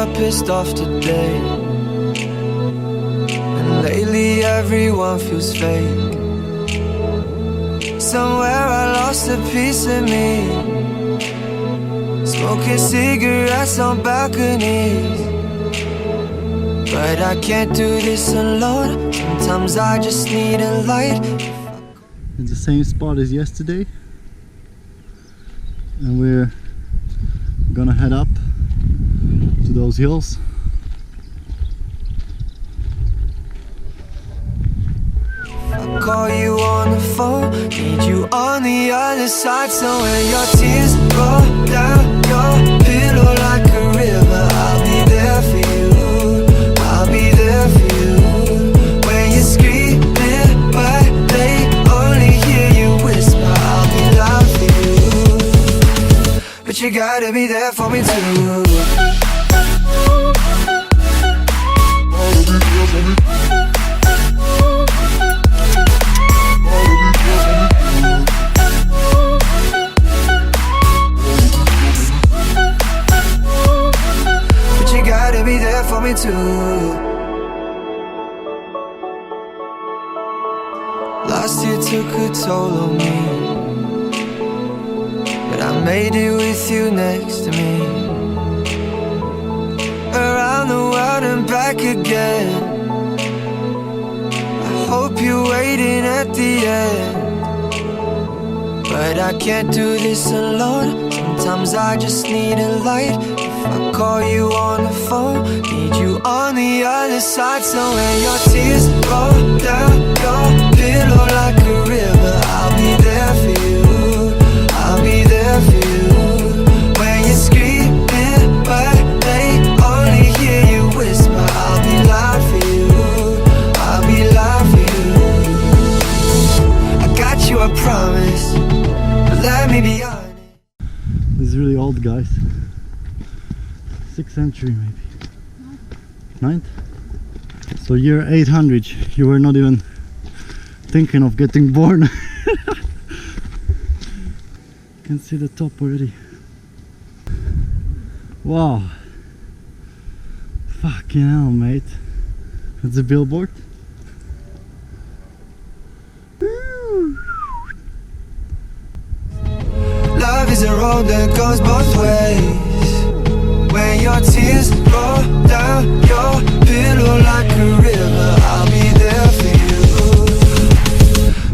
kinda pissed off today. And lately everyone feels fake. Somewhere I lost a piece of me, smoking cigarettes on balconies. But I can't do this alone. Sometimes I just need a light. It's the same spot as yesterday, and we're gonna head up to those hills. I call you on the phone, need you on the other side. So when your tears roll down your pillow like a river, I'll be there for you, I'll be there for you. When you're screaming but they only hear you whisper, I'll be loud for you. But you gotta be there for me too. Be there for me too. Last year took a toll on me, but I made it with you next to me. Around the world and back again. I hope you're waiting at the end. But I can't do this alone. Sometimes I just need a light. I call you on the phone, need you on the other side. So when your tears roll down your pillow like a river, I'll be there for you, I'll be there for you. When you're screaming but they only hear you whisper, I'll be loud for you, I'll be loud for you. I got you, I promise, but let me be honest. This is really old, guys. 6th century maybe. 9th? So year 800, you were not even thinking of getting born. You can see the top already. Wow. Fucking hell, mate. That's a billboard. Love is a road that goes both ways. When your tears roll down your pillow like a river, I'll be there for you.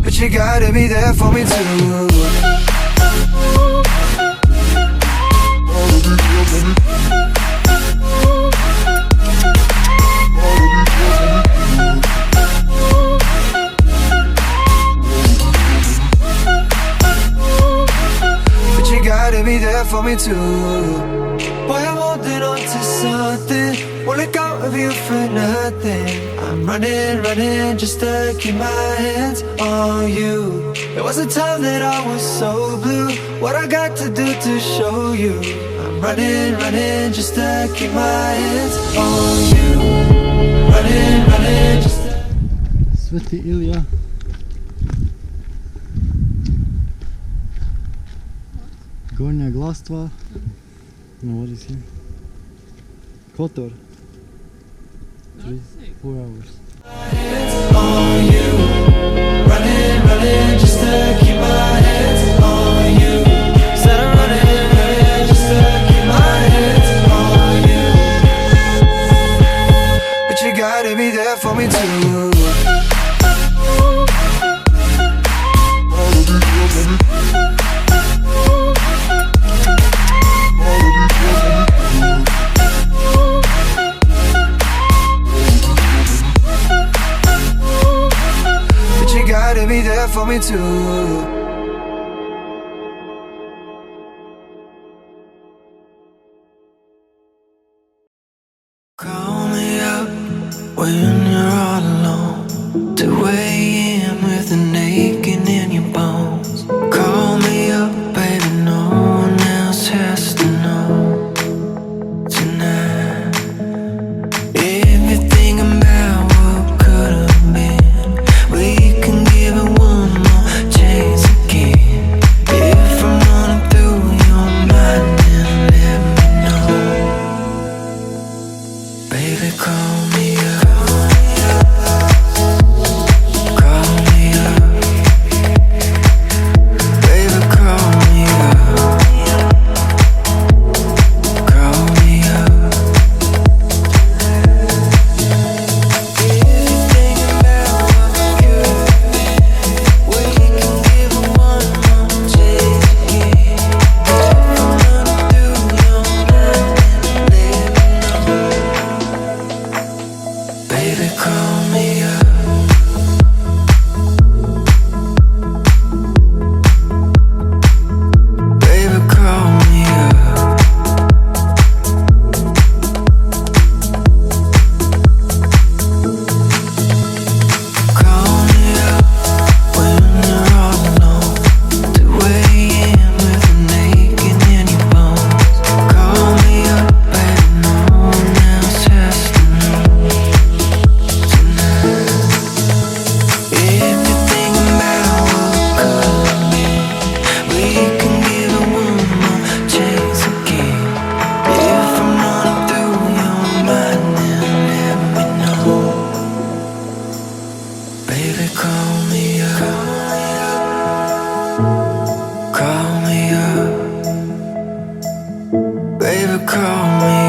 But you gotta be there for me too. But you gotta be there for me too. Boy, I'm holding on to something, won't let go of you for nothing. I'm running, running just to keep my hands on you. There was a time that I was so blue, what I got to do to show you. I'm running, running just to keep my hands on you. Running, running just to... Sveti Ilija. Gornja Glastva. No, what is here? Kotor. 3-4 hours. On you. Running, running just to keep my hands on you. Said I'm running, running just to keep my hands on you. But you gotta be there for me too. Be there for me too. Call me up when you're all alone, to weigh in with the aching in your bones. Call me up, baby, no one else has to know tonight. If you're thinking about what could have been, we can give it one more chance again. If I'm running through your mind, then let me know. call me up. Baby, call me up. Call me up when you're all alone. 2 a.m. with a naked in your bones. Call me up, baby, no one else has to know tonight. If you're thinking about what could have been, we can give it one more chance again. If I'm running through your mind, then let me know. Baby, call me up. Call me up. Baby, call me